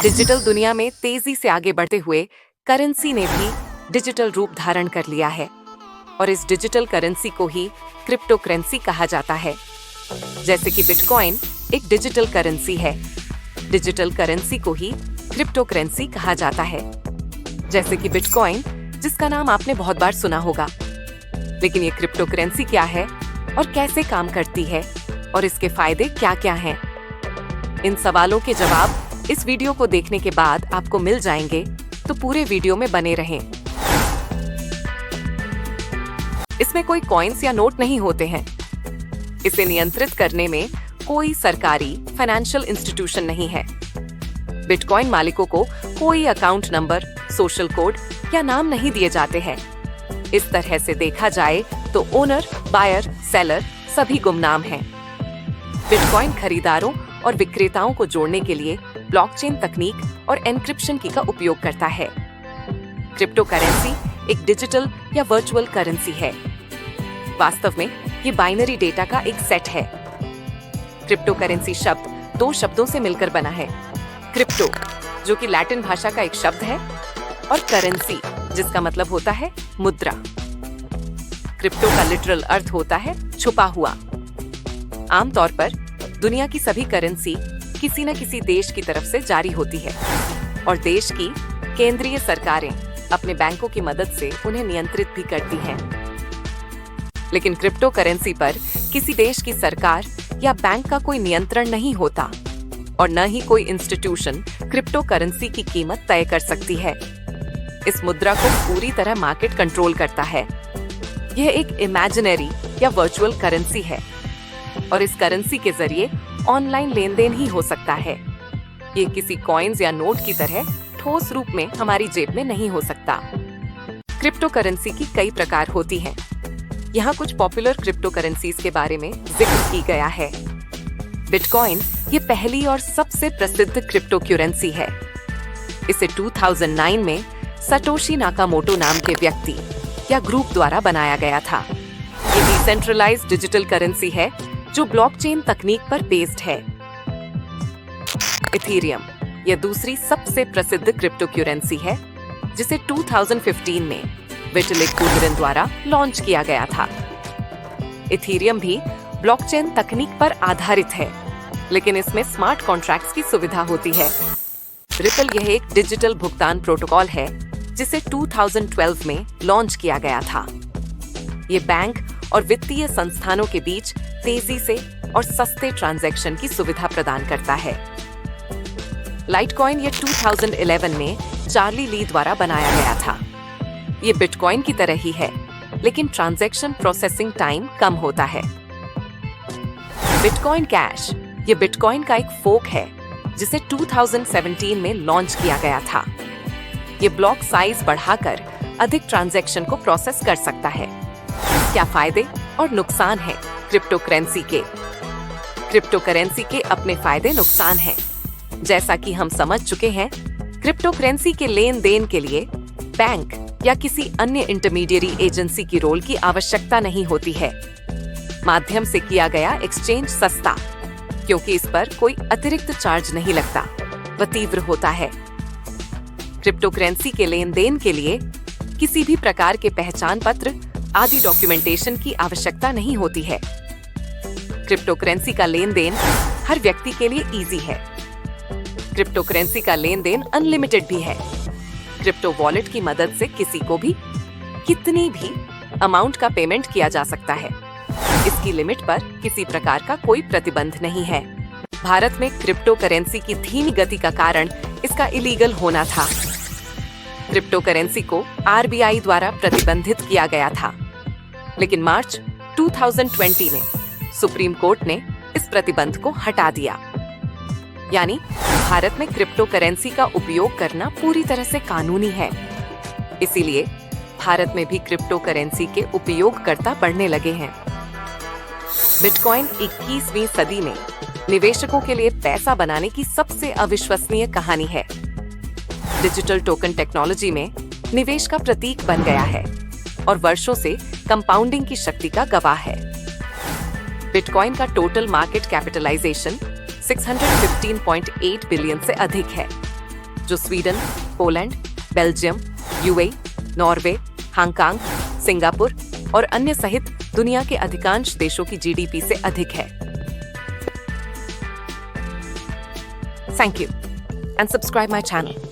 Digital दुनिया में तेजी से आगे बढ़ते हुए करेंसी ने भी डिजिटल रूप धारण कर लिया है और इस डिजिटल करेंसी को ही क्रिप्टो करेंसी कहा जाता है। जैसे कि बिटकॉइन एक डिजिटल करेंसी है, डिजिटल करेंसी को ही क्रिप्टो करेंसी कहा जाता है। जैसे कि बिटकॉइन, जिसका नाम आपने बहुत बार सुना होगा, लेकिन ये क्रिप्टो करेंसी क्या है और कैसे काम करती है और इसके फायदे क्या-क्या हैं? इन सवालों के जवाब इस वीडियो को देखने के बाद आपको मिल जाएंगे, तो पूरे वीडियो में बने रहें। इसमें कोई कॉइन्स या नोट नहीं होते हैं। इसे नियंत्रित करने में कोई सरकारी फाइनेंशियल इंस्टीट्यूशन नहीं है। बिटकॉइन मालिकों को कोई अकाउंट नंबर, सोशल कोड या नाम नहीं दिए जाते हैं। इस तरह से देखा जाए तो ओनर, बायर, सेलर सभी गुमनाम हैं। बिटकॉइन खरीदारों और विक्रेताओं को जोड़ने के लिए ब्लॉकचेन तकनीक और एन्क्रिप्शन की का उपयोग करता है। क्रिप्टो करेंसी एक डिजिटल या वर्चुअल करेंसी है। वास्तव में ये बाइनरी डेटा का एक सेट है। क्रिप्टो करेंसी शब्द दो शब्दों से मिलकर बना है। क्रिप्टो, जो कि लैटिन भाषा का एक शब्द है, और करेंसी, जिसका मतलब होता है मुद्रा। क्रिप्टो का लिटरल अर्थ होता है छुपा हुआ। आमतौर पर दुनिया की सभी करेंसी किसी न किसी देश की तरफ से जारी होती है और देश की केंद्रीय सरकारें अपने बैंकों की मदद से उन्हें नियंत्रित भी करती हैं। लेकिन क्रिप्टो करेंसी पर किसी देश की सरकार या बैंक का कोई नियंत्रण नहीं होता और न ही कोई इंस्टीट्यूशन क्रिप्टो करेंसी की कीमत तय कर सकती है। इस मुद्रा को पूरी तरह मार्केट कंट्रोल करता है। यह एक इमेजिनरी या वर्चुअल करेंसी है और इस करेंसी के जरिए ऑनलाइन लेन देन ही हो सकता है। ये किसी कॉइन्स या नोट की तरह ठोस रूप में हमारी जेब में नहीं हो सकता। क्रिप्टो करेंसी की कई प्रकार होती हैं। यहाँ कुछ पॉपुलर क्रिप्टो करेंसीज के बारे में जिक्र की गया है। बिटकॉइन ये पहली और सबसे प्रसिद्ध क्रिप्टो करेंसी है। इसे 2009 में सटोशी नाकामोटो नाम के व्यक्ति या ग्रुप द्वारा बनाया गया था। ये डिसेंट्रलाइज्ड डिजिटल करेंसी है जो ब्लॉकचेन तकनीक पर बेस्ड है। इथेरियम यह दूसरी सबसे प्रसिद्ध क्रिप्टो करेंसी है, जिसे 2015 में विटलिक बुटेरिन द्वारा लॉन्च किया गया था। इथेरियम भी ब्लॉकचेन तकनीक पर आधारित है, लेकिन इसमें स्मार्ट कॉन्ट्रैक्ट्स की सुविधा होती है। रिपल यह एक डिजिटल भुगतान प्रोटोकॉल है, जिसे 2012 में लॉन्च किया गया था। ये बैंक और वित्तीय संस्थानों के बीच तेजी से और सस्ते ट्रांजैक्शन की सुविधा प्रदान करता है। लाइटकॉइन ये 2011 में चार्ली ली द्वारा बनाया गया था। ये बिटकॉइन की तरह ही है, लेकिन ट्रांजैक्शन प्रोसेसिंग टाइम कम होता है। बिटकॉइन कैश ये बिटकॉइन का एक फोक है, जिसे 2017 में लॉन्च किया गया था। ये ब्लॉक साइज बढ़ाकर अधिक ट्रांजैक्शन को प्रोसेस कर सकता है। क्या फायदे और नुकसान हैं क्रिप्टो करेंसी के? क्रिप्टो करेंसी के अपने फायदे नुकसान हैं। जैसा कि हम समझ चुके हैं, क्रिप्टो करेंसी के लेन देन के लिए बैंक या किसी अन्य इंटरमीडिएरी एजेंसी की रोल की आवश्यकता नहीं होती है। माध्यम से किया गया एक्सचेंज सस्ता, क्योंकि इस पर कोई अतिरिक्त चार्ज नहीं लगता, वह तीव्र होता है। क्रिप्टो करेंसी के लेन देन के लिए किसी भी प्रकार के पहचान पत्र आदि डॉक्यूमेंटेशन की आवश्यकता नहीं होती है। क्रिप्टो करेंसी का लेन देन हर व्यक्ति के लिए इजी है। क्रिप्टो करेंसी का लेन देन अनलिमिटेड भी है। क्रिप्टो वॉलेट की मदद से किसी को भी कितनी भी अमाउंट का पेमेंट किया जा सकता है। इसकी लिमिट पर किसी प्रकार का कोई प्रतिबंध नहीं है। भारत में क्रिप्टो करेंसी की धीमी गति का कारण इसका इलीगल होना था। क्रिप्टो करेंसी को आरबीआई द्वारा प्रतिबंधित किया गया था, लेकिन मार्च 2020 में सुप्रीम कोर्ट ने इस प्रतिबंध को हटा दिया। यानी भारत में क्रिप्टो करेंसी का उपयोग करना पूरी तरह से कानूनी है। इसीलिए भारत में भी क्रिप्टो करेंसी के उपयोगकर्ता बढ़ने लगे हैं। बिटकॉइन 21वीं सदी में निवेशकों के लिए पैसा बनाने की सबसे अविश्वसनीय कहानी है। डिजिटल टोकन टेक्नोलॉजी में निवेश का प्रतीक बन गया है और वर्षों से कंपाउंडिंग की शक्ति का गवाह है। बिटकॉइन का टोटल मार्केट कैपिटलाइजेशन 615.8 बिलियन से अधिक है। जो Sweden, Poland, Belgium, UAE, Norway, Hong Kong, Singapore और अन्य सहित दुनिया के अधिकांश देशों की जीडीपी से अधिक है। Thank you and subscribe my channel.